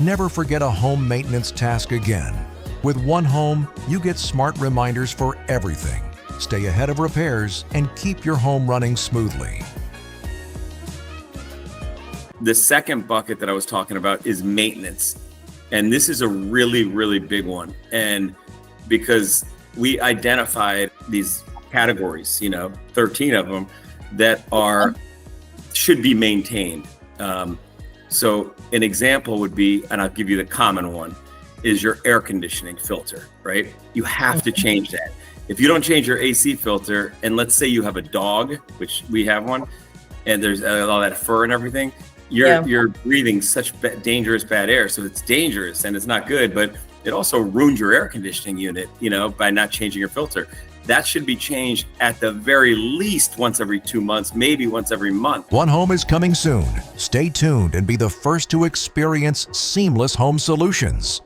Never forget a home maintenance task again. With One Home, you get smart reminders for everything. Stay ahead of repairs and keep your home running smoothly. The second bucket that I was talking about is maintenance. And this is a really, really big one. And because we identified these categories, 13 of them that should be maintained. So an example would be, and I'll give you the common one, is your air conditioning filter, right? You have to change that. If you don't change your AC filter, and let's say you have a dog, which we have one, and there's all that fur and everything, you're breathing such dangerous bad air. So it's dangerous and it's not good, but it also ruins your air conditioning unit, by not changing your filter. That should be changed at the very least once every 2 months, maybe once every month. One Home is coming soon. Stay tuned and be the first to experience seamless home solutions.